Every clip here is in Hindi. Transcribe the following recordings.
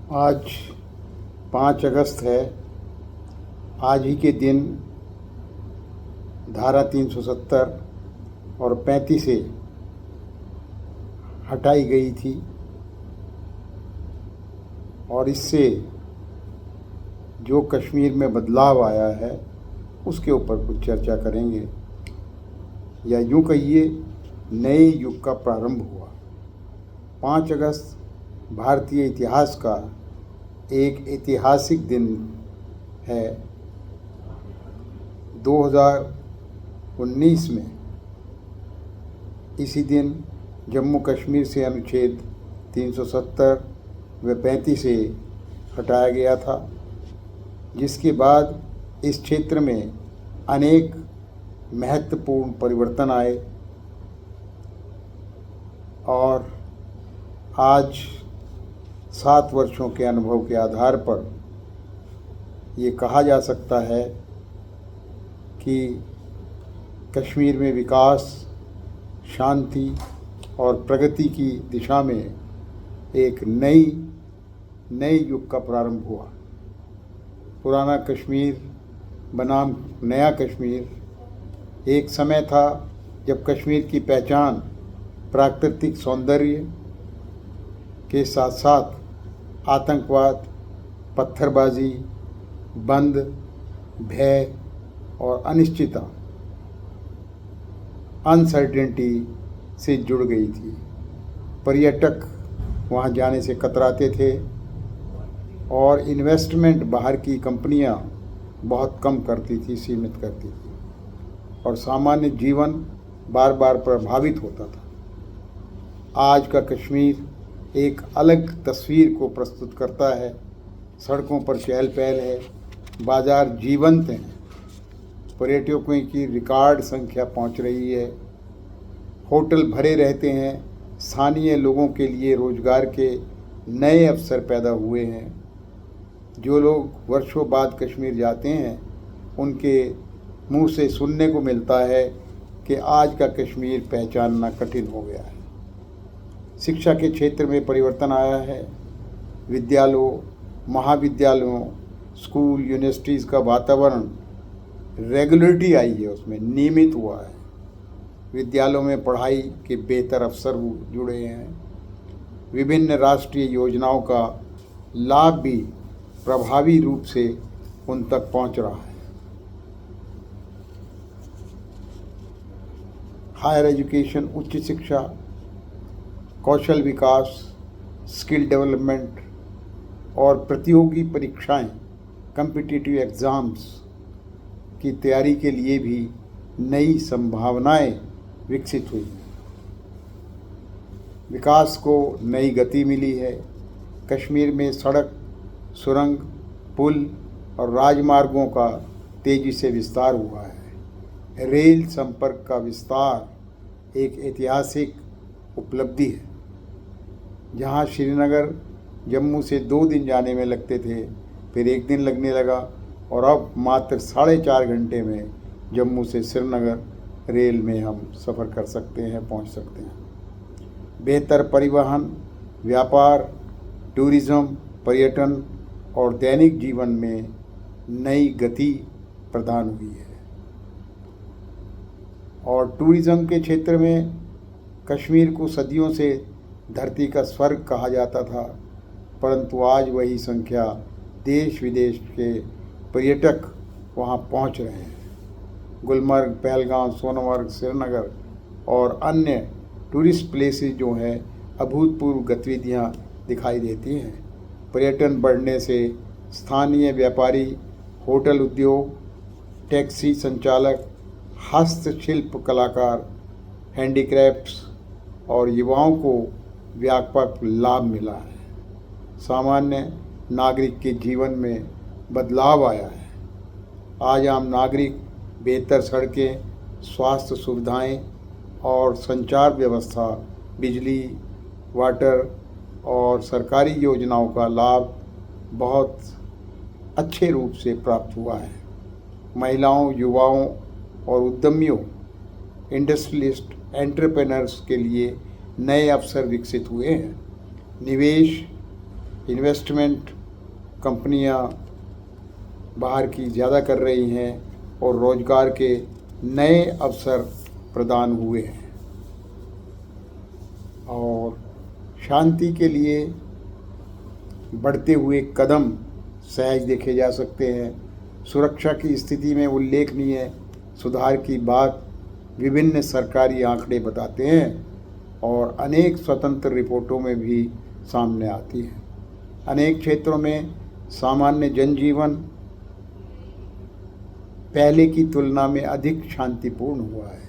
आज 5 अगस्त है। आज ही के दिन धारा 370 और 35 से हटाई गई थी और इससे जो कश्मीर में बदलाव आया है उसके ऊपर कुछ चर्चा करेंगे, या यूँ कहिए नए युग का प्रारंभ हुआ। 5 अगस्त भारतीय इतिहास का एक ऐतिहासिक दिन है। 2019 में इसी दिन जम्मू कश्मीर से अनुच्छेद 370 व 35 से हटाया गया था, जिसके बाद इस क्षेत्र में अनेक महत्वपूर्ण परिवर्तन आए और आज 7 वर्षों के अनुभव के आधार पर ये कहा जा सकता है कि कश्मीर में विकास, शांति और प्रगति की दिशा में एक नए युग का प्रारंभ हुआ। पुराना कश्मीर बनाम नया कश्मीर एक समय था जब कश्मीर की पहचान प्राकृतिक सौंदर्य के साथ साथ आतंकवाद, पत्थरबाजी, बंद, भय और अनिश्चितता, अनसर्टेनिटी से जुड़ गई थी। पर्यटक वहाँ जाने से कतराते थे और इन्वेस्टमेंट बाहर की कंपनियाँ बहुत कम करती थी, सीमित करती थी और सामान्य जीवन बार बार प्रभावित होता था। आज का कश्मीर एक अलग तस्वीर को प्रस्तुत करता है। सड़कों पर चहल पहल है, बाज़ार जीवंत हैं, पर्यटकों की रिकॉर्ड संख्या पहुंच रही है, होटल भरे रहते हैं, स्थानीय लोगों के लिए रोज़गार के नए अवसर पैदा हुए हैं। जो लोग वर्षों बाद कश्मीर जाते हैं उनके मुंह से सुनने को मिलता है कि आज का कश्मीर पहचानना कठिन हो गया है। शिक्षा के क्षेत्र में परिवर्तन आया है। विद्यालयों, महाविद्यालयों, स्कूल, यूनिवर्सिटीज़ का वातावरण, रेगुलरिटी आई है, उसमें नियमित हुआ है। विद्यालयों में पढ़ाई के बेहतर अवसर जुड़े हैं। विभिन्न राष्ट्रीय योजनाओं का लाभ भी प्रभावी रूप से उन तक पहुंच रहा है। हायर एजुकेशन, उच्च शिक्षा, कौशल विकास, स्किल डेवलपमेंट और प्रतियोगी परीक्षाएं, कॉम्पिटिटिव एग्ज़ाम्स की तैयारी के लिए भी नई संभावनाएं विकसित हुई। विकास को नई गति मिली है। कश्मीर में सड़क, सुरंग, पुल और राजमार्गों का तेज़ी से विस्तार हुआ है। रेल संपर्क का विस्तार एक ऐतिहासिक उपलब्धि है। जहां श्रीनगर जम्मू से 2 दिन जाने में लगते थे, फिर 1 दिन लगने लगा और अब मात्र 4.5 घंटे में जम्मू से श्रीनगर रेल में हम सफ़र कर सकते हैं, पहुंच सकते हैं। बेहतर परिवहन, व्यापार, टूरिज़्म, पर्यटन और दैनिक जीवन में नई गति प्रदान हुई है। और टूरिज़्म के क्षेत्र में कश्मीर को सदियों से धरती का स्वर्ग कहा जाता था, परंतु आज वही संख्या देश विदेश के पर्यटक वहां पहुंच रहे हैं। गुलमर्ग, पहलगाम, सोनमर्ग, श्रीनगर और अन्य टूरिस्ट प्लेसेस जो हैं, अभूतपूर्व गतिविधियां दिखाई देती हैं। पर्यटन बढ़ने से स्थानीय व्यापारी, होटल उद्योग, टैक्सी संचालक, हस्तशिल्प कलाकार, हैंडीक्राफ्ट्स और युवाओं को व्यापक लाभ मिला है। सामान्य नागरिक के जीवन में बदलाव आया है। आज आम नागरिक बेहतर सड़कें, स्वास्थ्य सुविधाएं और संचार व्यवस्था, बिजली, वाटर और सरकारी योजनाओं का लाभ बहुत अच्छे रूप से प्राप्त हुआ है। महिलाओं, युवाओं और उद्यमियों, इंडस्ट्रियलिस्ट, एंटरप्रेन्योर्स के लिए नए अवसर विकसित हुए हैं। निवेश, इन्वेस्टमेंट कंपनियां बाहर की ज़्यादा कर रही हैं और रोज़गार के नए अवसर प्रदान हुए हैं। और शांति के लिए बढ़ते हुए कदम सहज देखे जा सकते हैं। सुरक्षा की स्थिति में उल्लेखनीय सुधार की बात विभिन्न सरकारी आंकड़े बताते हैं और अनेक स्वतंत्र रिपोर्टों में भी सामने आती है। अनेक क्षेत्रों में सामान्य जनजीवन पहले की तुलना में अधिक शांतिपूर्ण हुआ है,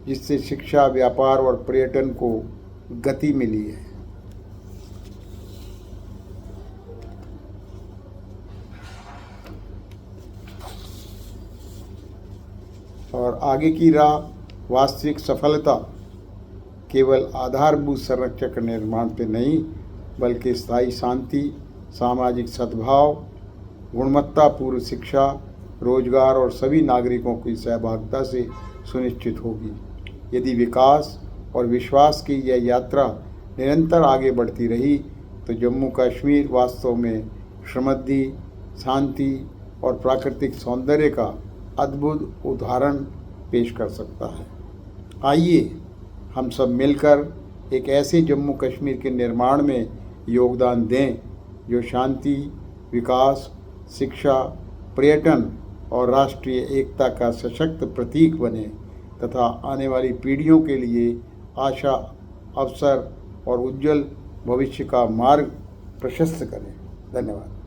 जिससे शिक्षा, व्यापार और पर्यटन को गति मिली है। और आगे की राह वास्तविक सफलता केवल आधारभूत संरचना के निर्माण पे नहीं, बल्कि स्थायी शांति, सामाजिक सद्भाव, गुणवत्तापूर्ण शिक्षा, रोजगार और सभी नागरिकों की सहभागिता से सुनिश्चित होगी। यदि विकास और विश्वास की यह यात्रा निरंतर आगे बढ़ती रही तो जम्मू कश्मीर वास्तव में समृद्धि, शांति और प्राकृतिक सौंदर्य का अद्भुत उदाहरण पेश कर सकता है। आइए हम सब मिलकर एक ऐसे जम्मू कश्मीर के निर्माण में योगदान दें जो शांति, विकास, शिक्षा, पर्यटन और राष्ट्रीय एकता का सशक्त प्रतीक बने तथा आने वाली पीढ़ियों के लिए आशा, अवसर और उज्जवल भविष्य का मार्ग प्रशस्त करें। धन्यवाद।